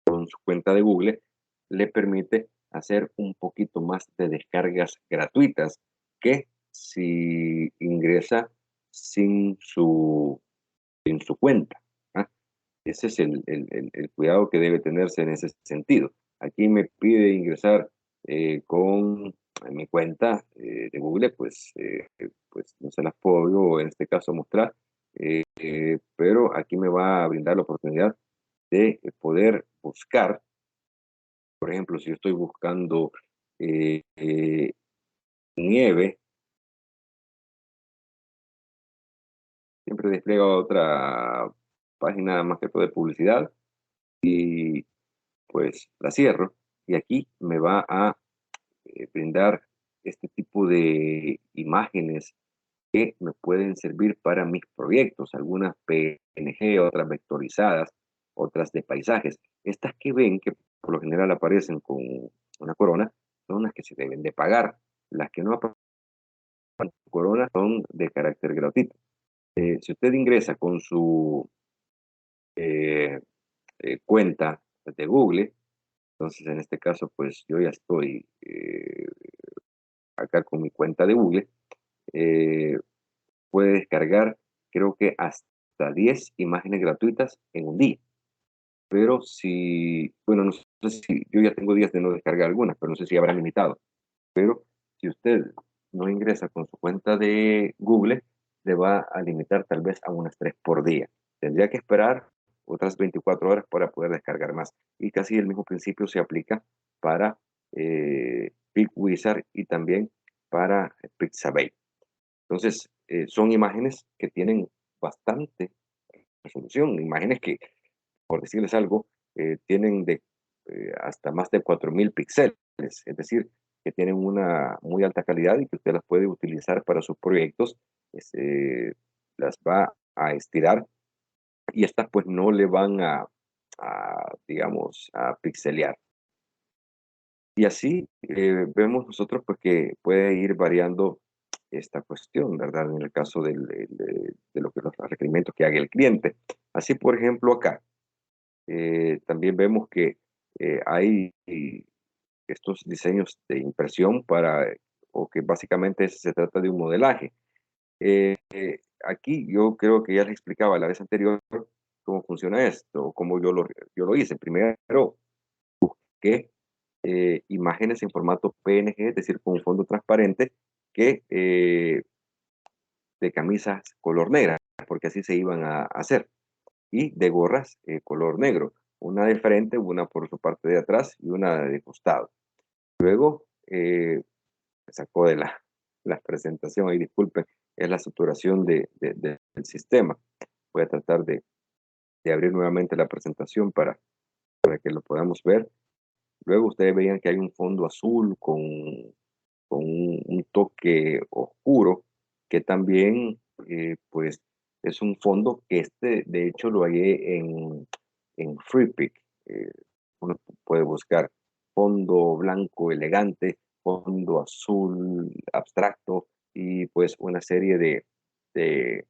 con su cuenta de Google, le permite hacer un poquito más de descargas gratuitas que si ingresa sin su, sin su cuenta. ¿Ah? Ese es el cuidado que debe tenerse en ese sentido. Aquí me pide ingresar con mi cuenta de Google, pues no se las puedo yo en este caso mostrar, pero aquí me va a brindar la oportunidad de poder buscar, por ejemplo, si yo estoy buscando nieve, siempre despliega otra página más que todo de publicidad y pues la cierro y aquí me va a brindar este tipo de imágenes que me pueden servir para mis proyectos, algunas PNG, otras vectorizadas, otras de paisajes. Estas que ven, que por lo general aparecen con una corona, son las que se deben de pagar. Las que no Corona son de carácter gratuito. Si usted ingresa con su eh, cuenta de Google, entonces en este caso, pues yo ya estoy acá con mi cuenta de Google, eh, puede descargar, creo que hasta 10 imágenes gratuitas en un día. Pero si, bueno, no sé si yo ya tengo días de no descargar algunas, pero no sé si habrán limitado. Pero si usted no ingresa con su cuenta de Google, le va a limitar tal vez a unas 3 por día. Tendría que esperar otras 24 horas para poder descargar más. Y casi el mismo principio se aplica para PicWizard y también para Pixabay. Entonces, son imágenes que tienen bastante resolución, imágenes que, por decirles algo, tienen hasta más de 4000 píxeles, es decir, que tienen una muy alta calidad y que usted las puede utilizar para sus proyectos, las va a estirar y estas pues no le van digamos, a pixelear. Y así vemos nosotros pues que puede ir variando esta cuestión, ¿verdad? En el caso de lo que los requerimientos que haga el cliente. Así, por ejemplo, acá también vemos que hay estos diseños de impresión o que básicamente se trata de un modelaje. Aquí yo creo que ya les explicaba la vez anterior cómo funciona esto, cómo yo lo hice. Primero, que imágenes en formato PNG, es decir, con un fondo transparente, que de camisas color negra, porque así se iban a hacer, y de gorras color negro, una de frente, una por su parte de atrás y una de costado. Luego, me sacó de la presentación, ahí disculpen, es la saturación del sistema. Voy a tratar de abrir nuevamente la presentación para que lo podamos ver. Luego ustedes veían que hay un fondo azul con un toque oscuro, que también, pues, es un fondo que de hecho, lo hallé en Freepik. Uno puede buscar fondo blanco elegante, fondo azul abstracto y pues una serie de, de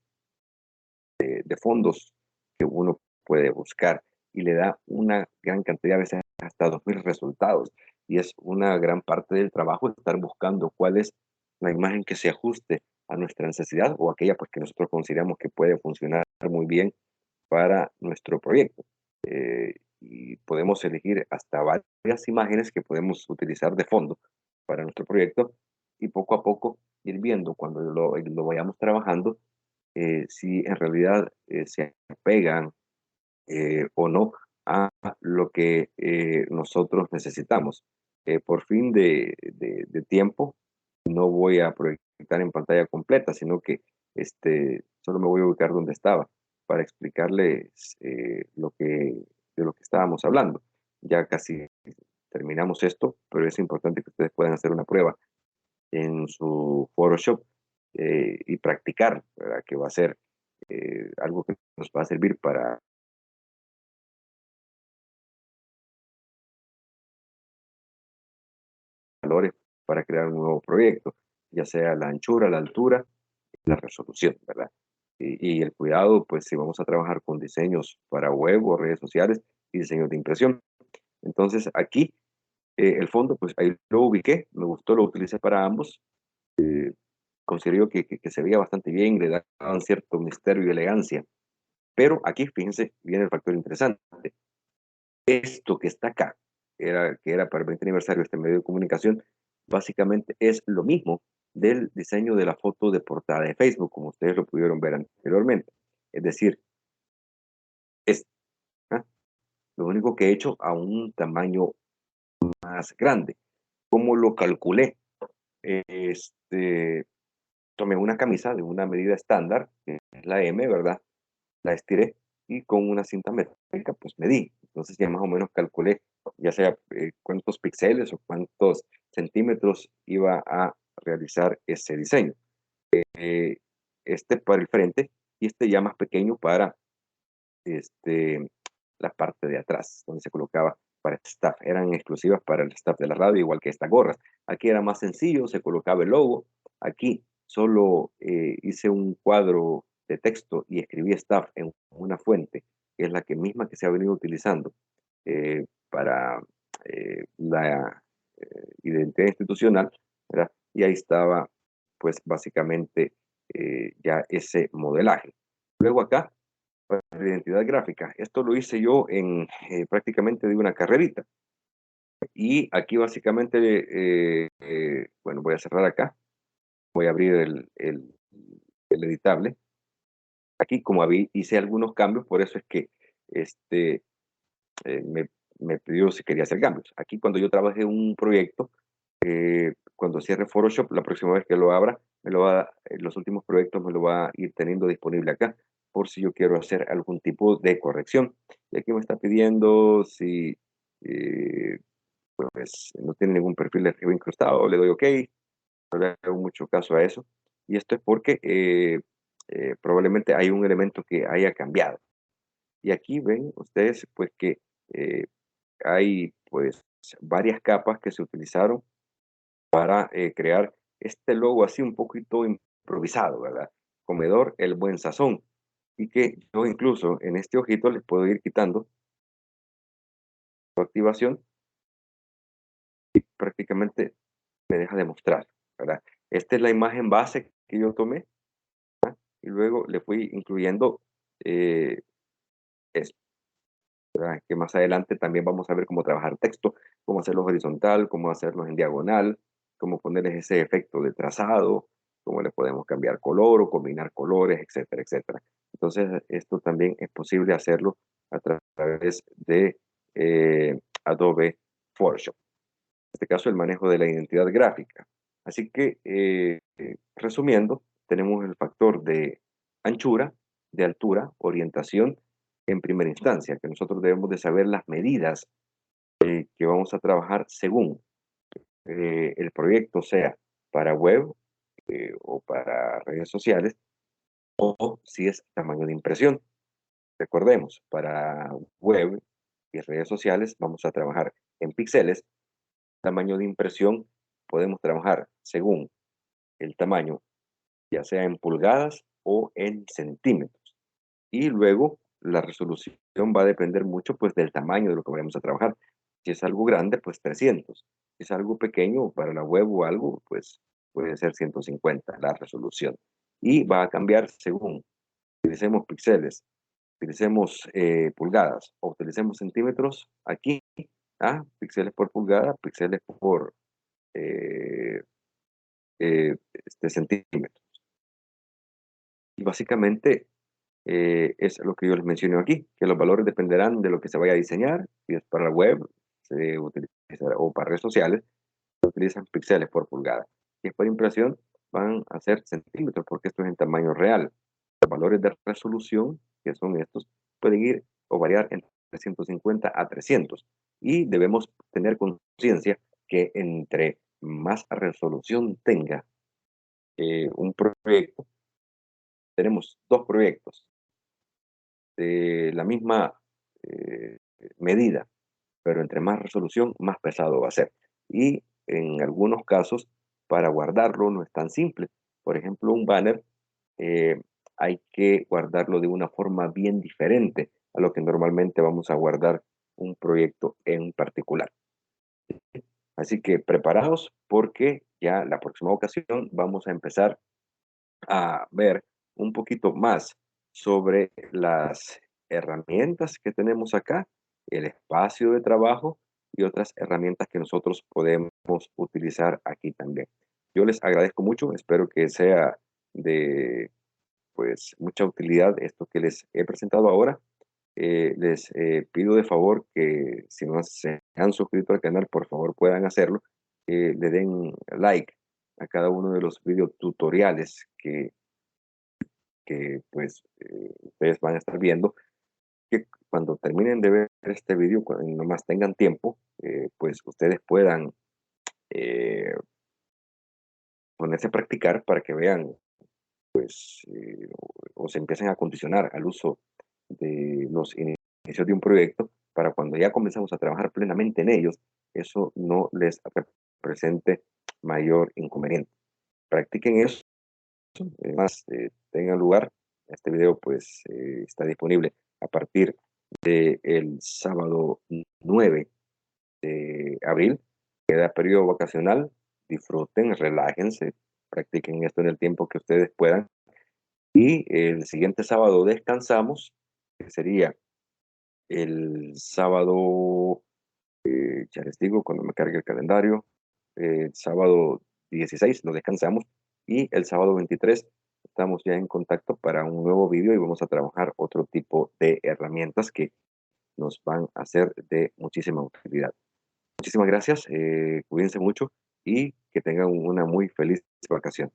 fondos que uno puede buscar y le da una gran cantidad, a veces hasta 2000 resultados. Y es una gran parte del trabajo estar buscando cuál es la imagen que se ajuste a nuestra necesidad o aquella pues que nosotros consideramos que puede funcionar muy bien para nuestro proyecto. Y podemos elegir hasta varias imágenes que podemos utilizar de fondo para nuestro proyecto y poco a poco ir viendo cuando lo vayamos trabajando si en realidad se apegan o no a lo que nosotros necesitamos. Por fin de tiempo, no voy a proyectar en pantalla completa, sino que solo me voy a ubicar donde estaba para explicarles de lo que estábamos hablando. Ya casi terminamos esto, pero es importante que ustedes puedan hacer una prueba en su Photoshop y practicar, ¿verdad? Que va a ser algo que nos va a servir para valores para crear un nuevo proyecto, ya sea la anchura, la altura, la resolución, ¿verdad? Y el cuidado, pues si vamos a trabajar con diseños para web o redes sociales y diseños de impresión. Entonces aquí el fondo, pues ahí lo ubiqué, me gustó, lo utilicé para ambos. Considero que se veía bastante bien, le daban cierto misterio y elegancia. Pero aquí, fíjense, viene el factor interesante. Esto que está acá, que era para el 20 aniversario de este medio de comunicación, básicamente es lo mismo del diseño de la foto de portada de Facebook, como ustedes lo pudieron ver anteriormente. Es decir, es ¿ah? Lo único que he hecho a un tamaño más grande. ¿Cómo lo calculé? Este, tomé una camisa de una medida estándar, que es la M, ¿verdad? La estiré y con una cinta métrica, pues medí. Entonces ya más o menos calculé, ya sea cuántos píxeles o cuántos centímetros iba a realizar ese diseño. Eh, este para el frente y este ya más pequeño para este, la parte de atrás, donde se colocaba para el staff. Eran exclusivas para el staff de la radio, igual que estas gorras. Aquí era más sencillo, se colocaba el logo. Aquí solo hice un cuadro de texto y escribí staff en una fuente, que es la que misma que se ha venido utilizando para la identidad institucional, ¿verdad? Y ahí estaba, pues básicamente ya ese modelaje. Luego acá, para la identidad gráfica, esto lo hice yo en prácticamente de una carrerita. Y aquí básicamente, bueno, voy a cerrar acá, voy a abrir el editable. Aquí como hice algunos cambios, por eso es que este, eh, me, me pidió si quería hacer cambios. Aquí cuando yo trabajé un proyecto, cuando cierre Photoshop, la próxima vez que lo abra, los últimos proyectos me lo va a ir teniendo disponible acá, por si yo quiero hacer algún tipo de corrección. Y aquí me está pidiendo si eh, pues no tiene ningún perfil de archivo incrustado, le doy OK, no le hago mucho caso a eso. Y esto es porque probablemente hay un elemento que haya cambiado. Y aquí ven ustedes pues que eh, hay pues varias capas que se utilizaron para crear este logo así un poquito improvisado, ¿verdad? Comedor, el buen sazón. Y que yo incluso en este ojito les puedo ir quitando su activación y prácticamente me deja de mostrar, ¿verdad? Esta es la imagen base que yo tomé y luego le fui incluyendo eh, esto, ¿verdad? Que más adelante también vamos a ver cómo trabajar texto, cómo hacerlo horizontal, cómo hacerlos en diagonal, cómo ponerles ese efecto de trazado, cómo le podemos cambiar color o combinar colores, etcétera, etcétera. Entonces, esto también es posible hacerlo a través de Adobe Photoshop. En este caso, el manejo de la identidad gráfica. Así que, resumiendo, tenemos el factor de anchura, de altura, orientación en primera instancia, que nosotros debemos de saber las medidas que vamos a trabajar según el proyecto, sea para web o para redes sociales, o si es tamaño de impresión. Recordemos, para web y redes sociales vamos a trabajar en píxeles. Tamaño de impresión podemos trabajar según el tamaño, ya sea en pulgadas o en centímetros. Y luego la resolución va a depender mucho pues del tamaño de lo que vayamos a trabajar. Si es algo grande, pues 300. Si es algo pequeño para la web o algo, pues puede ser 150 la resolución. Y va a cambiar según utilicemos píxeles, utilicemos pulgadas o utilicemos centímetros. Aquí, píxeles por pulgada, píxeles por eh, centímetros. Y básicamente es lo que yo les menciono aquí, que los valores dependerán de lo que se vaya a diseñar. Si es para la web se utiliza, o para redes sociales, se utilizan píxeles por pulgada. Si es para impresión, van a ser centímetros, porque esto es en tamaño real. Los valores de resolución, que son estos, pueden ir o variar entre 150 a 300. Y debemos tener conciencia que entre más resolución tenga un proyecto, tenemos dos proyectos de la misma medida, pero entre más resolución, más pesado va a ser. Y en algunos casos, para guardarlo no es tan simple. Por ejemplo, un banner hay que guardarlo de una forma bien diferente a lo que normalmente vamos a guardar un proyecto en particular. Así que preparados porque ya la próxima ocasión vamos a empezar a ver un poquito más sobre las herramientas que tenemos acá, el espacio de trabajo y otras herramientas que nosotros podemos utilizar aquí también. Yo les agradezco mucho, espero que sea de pues mucha utilidad esto que les he presentado ahora. Les pido de favor que si no se han suscrito al canal, por favor puedan hacerlo. Le den like a cada uno de los videotutoriales que pues ustedes van a estar viendo, que cuando terminen de ver este video, cuando nomás tengan tiempo, pues ustedes puedan eh, ponerse a practicar para que vean, pues, o se empiecen a condicionar al uso de los inicios de un proyecto para cuando ya comenzamos a trabajar plenamente en ellos, eso no les represente mayor inconveniente. Practiquen eso más tenga lugar. Este video pues está disponible a partir del sábado 9 de abril. Queda periodo vacacional. Disfruten, relájense, practiquen esto en el tiempo que ustedes puedan. Y el siguiente sábado descansamos, que sería el sábado, ya les digo, cuando me cargue el calendario, el sábado 16 lo descansamos y el sábado 23 estamos ya en contacto para un nuevo vídeo y vamos a trabajar otro tipo de herramientas que nos van a ser de muchísima utilidad. Muchísimas gracias, cuídense mucho y que tengan una muy feliz vacación.